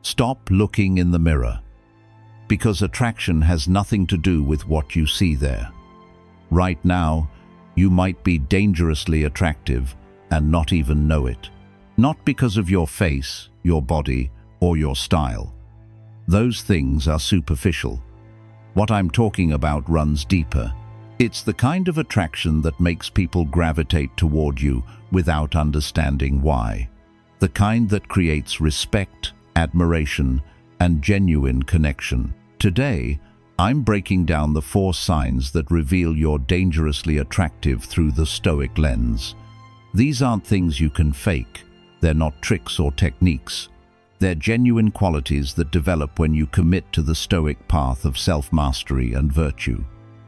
Stop looking in the mirror, because attraction has nothing to do with what you see there. Right now, you might be dangerously attractive and not even know it. Not because of your face, your body, or your style. Those things are superficial. What I'm talking about runs deeper. It's the kind of attraction that makes people gravitate toward you without understanding why. The kind that creates respect, admiration, and genuine connection. Today, I'm breaking down the 4 signs that reveal you're dangerously attractive through the Stoic lens. These aren't things you can fake. They're not tricks or techniques. They're genuine qualities that develop when you commit to the Stoic path of self-mastery and virtue.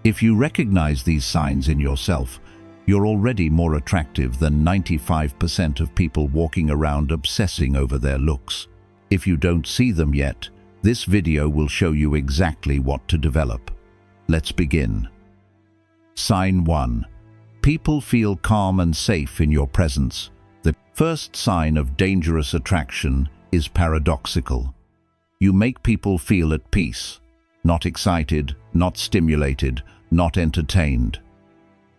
If you recognize these signs in yourself, you're already more attractive than 95% of people walking around obsessing over their looks. If you don't see them yet, this video will show you exactly what to develop. Let's begin. Sign 1. People feel calm and safe in your presence. The first sign of dangerous attraction is paradoxical. You make people feel at peace, not excited, not stimulated, not entertained.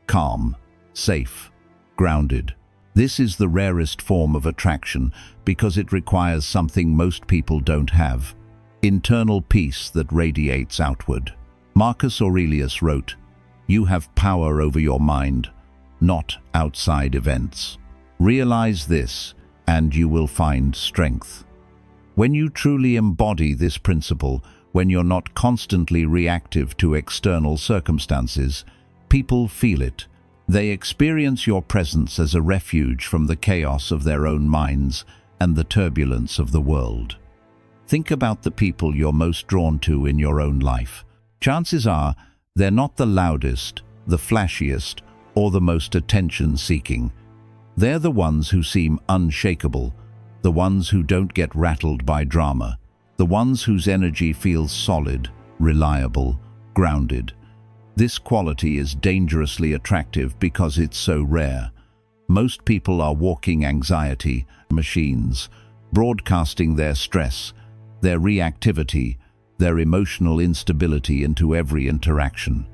Calm, safe, grounded. This is the rarest form of attraction because it requires something most people don't have: internal peace that radiates outward. Marcus Aurelius wrote, "You have power over your mind, not outside events." Realize this, and you will find strength. When you truly embody this principle, when you're not constantly reactive to external circumstances, people feel it. They experience your presence as a refuge from the chaos of their own minds and the turbulence of the world. Think about the people you're most drawn to in your own life. Chances are they're not the loudest, the flashiest, or the most attention-seeking. They're the ones who seem unshakable, the ones who don't get rattled by drama, the ones whose energy feels solid, reliable, grounded. This quality is dangerously attractive because it's so rare. Most people are walking anxiety machines, broadcasting their stress, their reactivity, their emotional instability into every interaction.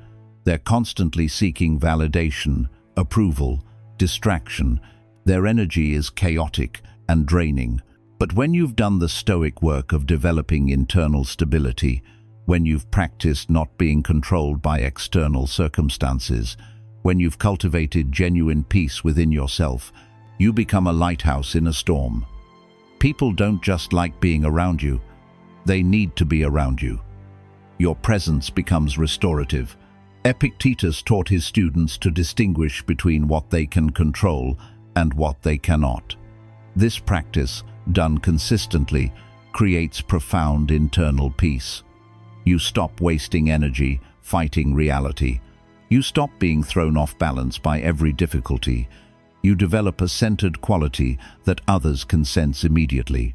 They're constantly seeking validation, approval, distraction. Their energy is chaotic and draining. But when you've done the Stoic work of developing internal stability, when you've practiced not being controlled by external circumstances, when you've cultivated genuine peace within yourself, you become a lighthouse in a storm. People don't just like being around you, they need to be around you. Your presence becomes restorative. Epictetus taught his students to distinguish between what they can control and what they cannot. This practice, done consistently, creates profound internal peace. You stop wasting energy fighting reality. You stop being thrown off balance by every difficulty. You develop a centered quality that others can sense immediately.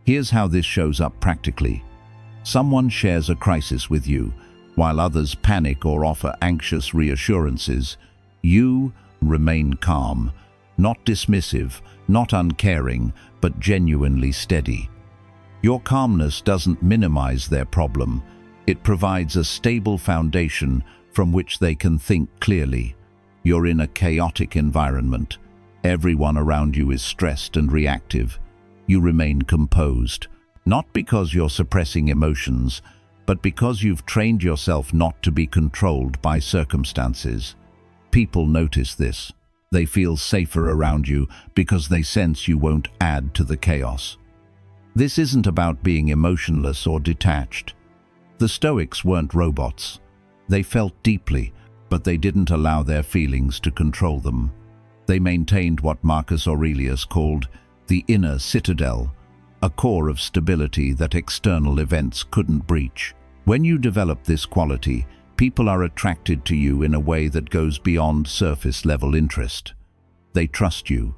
Here's how this shows up practically. Someone shares a crisis with you, while others panic or offer anxious reassurances. You remain calm, not dismissive, not uncaring, but genuinely steady. Your calmness doesn't minimize their problem. It provides a stable foundation from which they can think clearly. You're in a chaotic environment. Everyone around you is stressed and reactive. You remain composed, not because you're suppressing emotions, but because you've trained yourself not to be controlled by circumstances. People notice this. They feel safer around you because they sense you won't add to the chaos. This isn't about being emotionless or detached. The Stoics weren't robots. They felt deeply, but they didn't allow their feelings to control them. They maintained what Marcus Aurelius called the inner citadel, a core of stability that external events couldn't breach. When you develop this quality, people are attracted to you in a way that goes beyond surface-level interest. They trust you.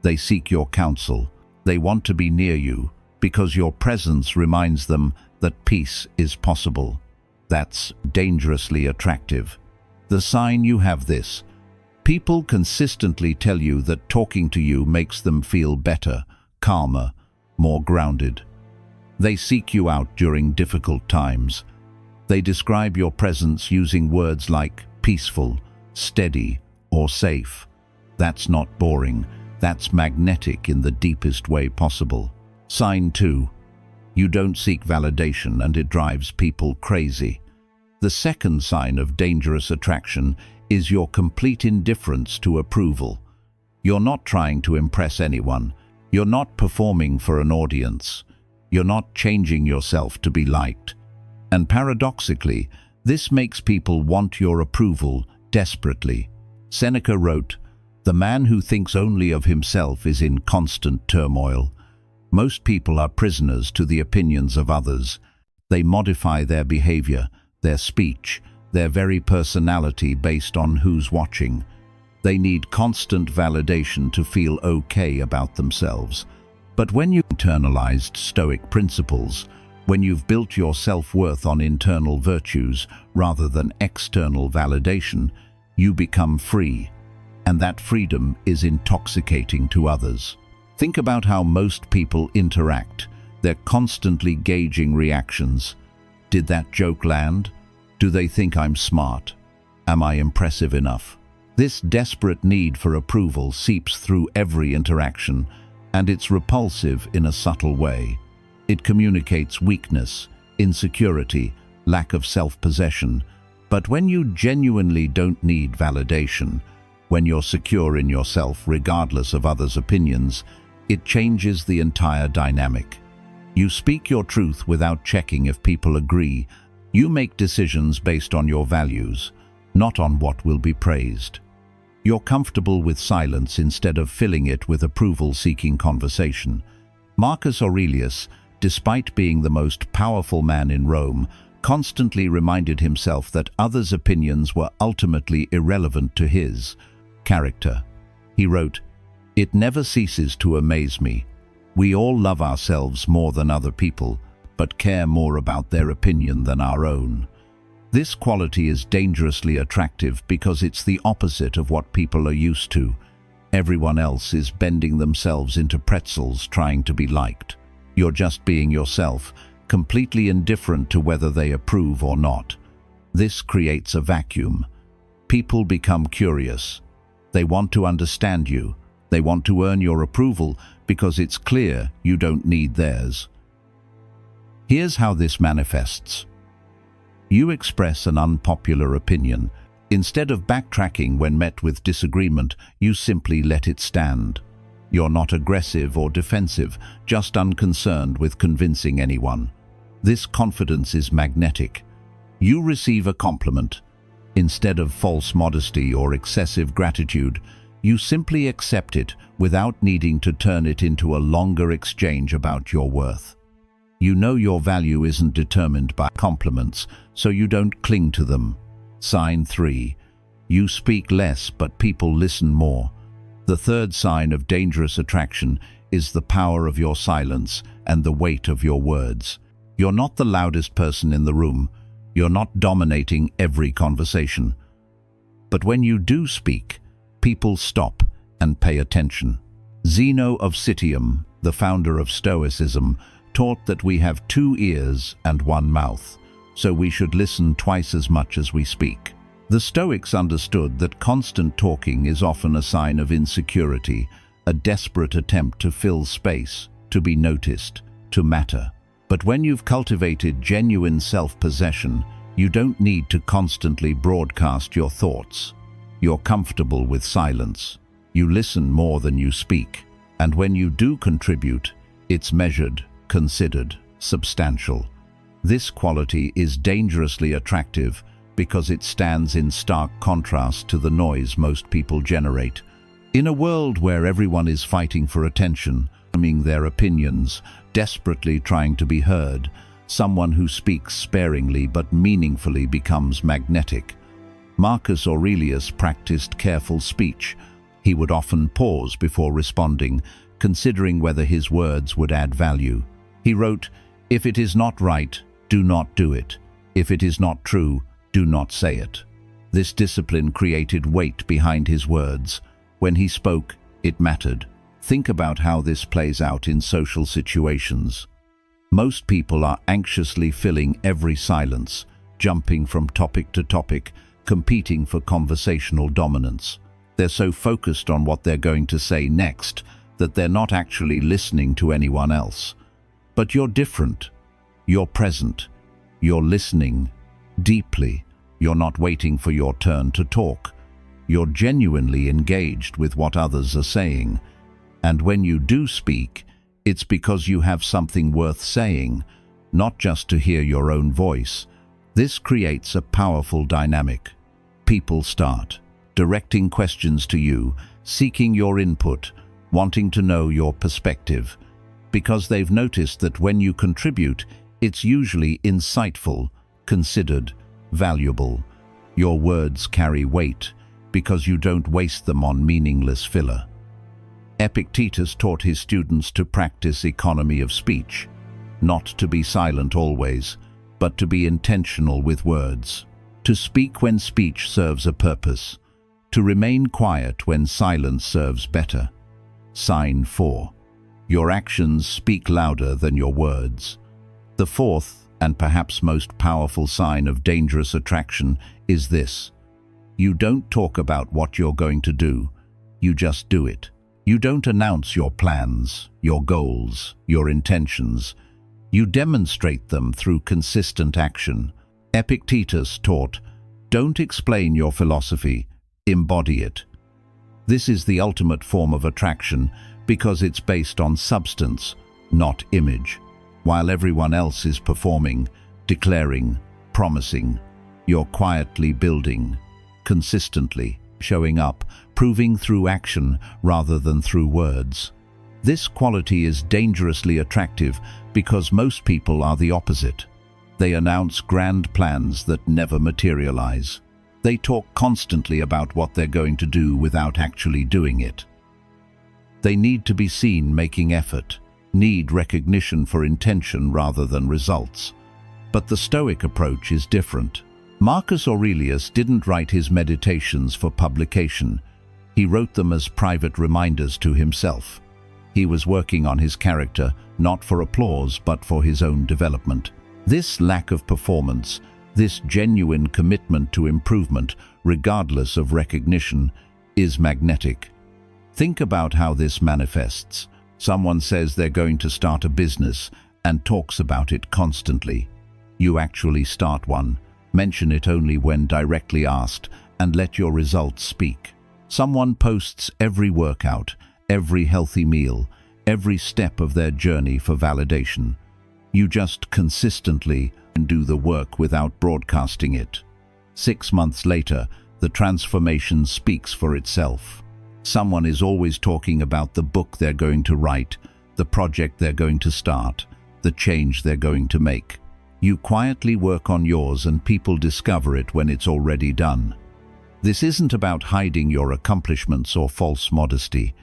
They seek your counsel. They want to be near you because your presence reminds them that peace is possible. That's dangerously attractive. The sign you have this: people consistently tell you that talking to you makes them feel better, calmer, more grounded. They seek you out during difficult times. They describe your presence using words like peaceful, steady, or safe. That's not boring. That's magnetic in the deepest way possible. Sign 2. You don't seek validation, and it drives people crazy. The second sign of dangerous attraction is your complete indifference to approval. You're not trying to impress anyone. You're not performing for an audience. You're not changing yourself to be liked. And paradoxically, this makes people want your approval desperately. Seneca wrote, "The man who thinks only of himself is in constant turmoil." Most people are prisoners to the opinions of others. They modify their behavior, their speech, their very personality based on who's watching. They need constant validation to feel okay about themselves. But when you've internalized Stoic principles, when you've built your self-worth on internal virtues rather than external validation, you become free. And that freedom is intoxicating to others. Think about how most people interact. They're constantly gauging reactions. Did that joke land? Do they think I'm smart? Am I impressive enough? This desperate need for approval seeps through every interaction, and it's repulsive in a subtle way. It communicates weakness, insecurity, lack of self-possession. But when you genuinely don't need validation, when you're secure in yourself regardless of others' opinions, it changes the entire dynamic. You speak your truth without checking if people agree. You make decisions based on your values, not on what will be praised. You're comfortable with silence instead of filling it with approval-seeking conversation. Marcus Aurelius, despite being the most powerful man in Rome, constantly reminded himself that others' opinions were ultimately irrelevant to his character. He wrote, "It never ceases to amaze me. We all love ourselves more than other people, but care more about their opinion than our own." This quality is dangerously attractive because it's the opposite of what people are used to. Everyone else is bending themselves into pretzels trying to be liked. You're just being yourself, completely indifferent to whether they approve or not. This creates a vacuum. People become curious. They want to understand you. They want to earn your approval because it's clear you don't need theirs. Here's how this manifests. You express an unpopular opinion. Instead of backtracking when met with disagreement, you simply let it stand. You're not aggressive or defensive, just unconcerned with convincing anyone. This confidence is magnetic. You receive a compliment. Instead of false modesty or excessive gratitude, you simply accept it without needing to turn it into a longer exchange about your worth. You know your value isn't determined by compliments, so you don't cling to them. Sign 3. You speak less, but people listen more. The third sign of dangerous attraction is the power of your silence and the weight of your words. You're not the loudest person in the room. You're not dominating every conversation. But when you do speak, people stop and pay attention. Zeno of Citium, the founder of Stoicism, taught that we have 2 ears and 1 mouth, so we should listen twice as much as we speak. The Stoics understood that constant talking is often a sign of insecurity, a desperate attempt to fill space, to be noticed, to matter. But when you've cultivated genuine self-possession, you don't need to constantly broadcast your thoughts. You're comfortable with silence. You listen more than you speak. And when you do contribute, it's measured, considered, substantial. This quality is dangerously attractive because it stands in stark contrast to the noise most people generate. In a world where everyone is fighting for attention, forming their opinions, desperately trying to be heard, someone who speaks sparingly but meaningfully becomes magnetic. Marcus Aurelius practiced careful speech. He would often pause before responding, considering whether his words would add value. He wrote, "If it is not right, do not do it. If it is not true, do not say it." This discipline created weight behind his words. When he spoke, it mattered. Think about how this plays out in social situations. Most people are anxiously filling every silence, jumping from topic to topic, competing for conversational dominance. They're so focused on what they're going to say next that they're not actually listening to anyone else. But you're different. You're present. You're listening deeply. You're not waiting for your turn to talk. You're genuinely engaged with what others are saying. And when you do speak, it's because you have something worth saying, not just to hear your own voice. This creates a powerful dynamic. People start directing questions to you, seeking your input, wanting to know your perspective, because they've noticed that when you contribute, it's usually insightful, considered, valuable. Your words carry weight because you don't waste them on meaningless filler. Epictetus taught his students to practice economy of speech, not to be silent always, but to be intentional with words, to speak when speech serves a purpose, to remain quiet when silence serves better. Sign 4. Your actions speak louder than your words. The fourth, and perhaps most powerful sign of dangerous attraction is this. You don't talk about what you're going to do, you just do it. You don't announce your plans, your goals, your intentions. You demonstrate them through consistent action. Epictetus taught, don't explain your philosophy, embody it. This is the ultimate form of attraction because it's based on substance, not image. While everyone else is performing, declaring, promising, you're quietly building, consistently showing up, proving through action rather than through words. This quality is dangerously attractive because most people are the opposite. They announce grand plans that never materialize. They talk constantly about what they're going to do without actually doing it. They need to be seen making effort, need recognition for intention rather than results. But the Stoic approach is different. Marcus Aurelius didn't write his meditations for publication. He wrote them as private reminders to himself. He was working on his character, not for applause, but for his own development. This lack of performance, this genuine commitment to improvement, regardless of recognition, is magnetic. Think about how this manifests. Someone says they're going to start a business and talks about it constantly. You actually start one, mention it only when directly asked, and let your results speak. Someone posts every workout, every healthy meal, every step of their journey for validation. You just consistently do the work without broadcasting it. 6 months later, the transformation speaks for itself. Someone is always talking about the book they're going to write, the project they're going to start, the change they're going to make. You quietly work on yours and people discover it when it's already done. This isn't about hiding your accomplishments or false modesty.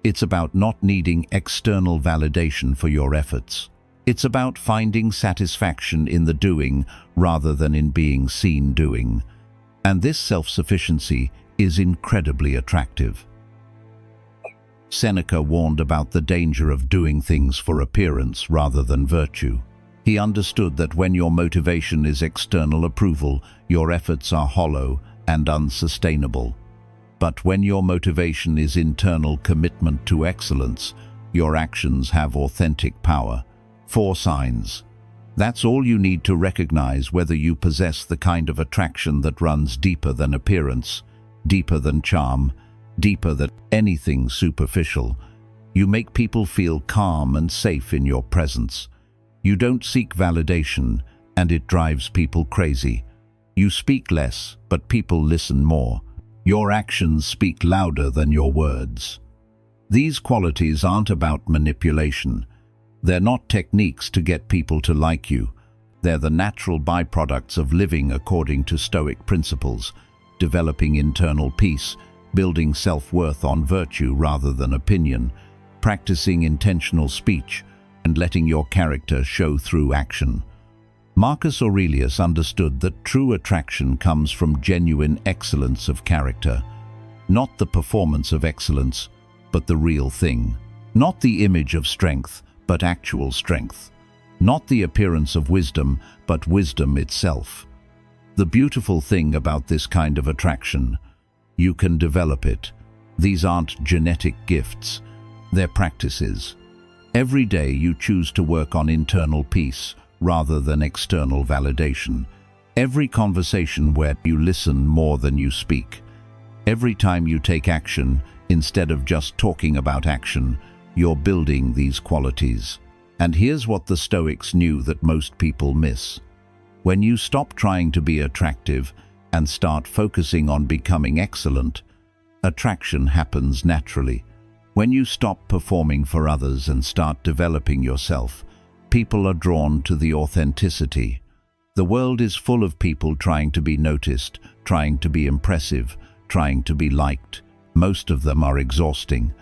It's about not needing external validation for your efforts. It's about finding satisfaction in the doing rather than in being seen doing. And this self-sufficiency is incredibly attractive. Seneca warned about the danger of doing things for appearance rather than virtue. He understood that when your motivation is external approval, your efforts are hollow and unsustainable. But when your motivation is internal commitment to excellence, your actions have authentic power. 4 signs. That's all you need to recognize whether you possess the kind of attraction that runs deeper than appearance, deeper than charm, deeper than anything superficial. You make people feel calm and safe in your presence. You don't seek validation, and it drives people crazy. You speak less, but people listen more. Your actions speak louder than your words. These qualities aren't about manipulation. They're not techniques to get people to like you. They're the natural byproducts of living according to Stoic principles, developing internal peace, building self-worth on virtue rather than opinion, practicing intentional speech, and letting your character show through action. Marcus Aurelius understood that true attraction comes from genuine excellence of character, not the performance of excellence, but the real thing, not the image of strength, but actual strength. Not the appearance of wisdom, but wisdom itself. The beautiful thing about this kind of attraction, you can develop it. These aren't genetic gifts, they're practices. Every day you choose to work on internal peace rather than external validation. Every conversation where you listen more than you speak. Every time you take action, instead of just talking about action, you're building these qualities. And here's what the Stoics knew that most people miss. When you stop trying to be attractive and start focusing on becoming excellent, attraction happens naturally. When you stop performing for others and start developing yourself, people are drawn to the authenticity. The world is full of people trying to be noticed, trying to be impressive, trying to be liked. Most of them are exhausting.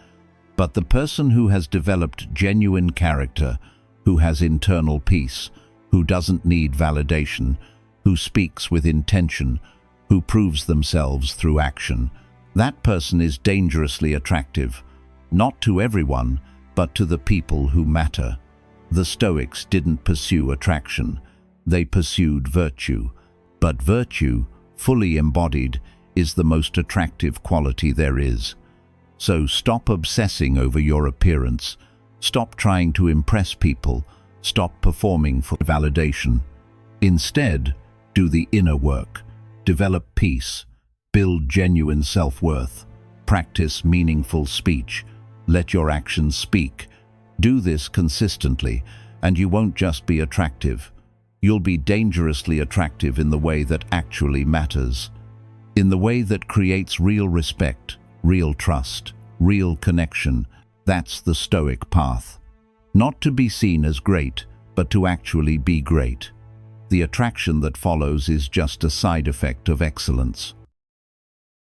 But the person who has developed genuine character, who has internal peace, who doesn't need validation, who speaks with intention, who proves themselves through action, that person is dangerously attractive. Not to everyone, but to the people who matter. The Stoics didn't pursue attraction. They pursued virtue. But virtue, fully embodied, is the most attractive quality there is. So stop obsessing over your appearance. Stop trying to impress people. Stop performing for validation. Instead, do the inner work. Develop peace. Build genuine self-worth. Practice meaningful speech. Let your actions speak. Do this consistently, and you won't just be attractive. You'll be dangerously attractive in the way that actually matters. In the way that creates real respect, real trust, real connection. That's the Stoic path. Not to be seen as great, but to actually be great. The attraction that follows is just a side effect of excellence.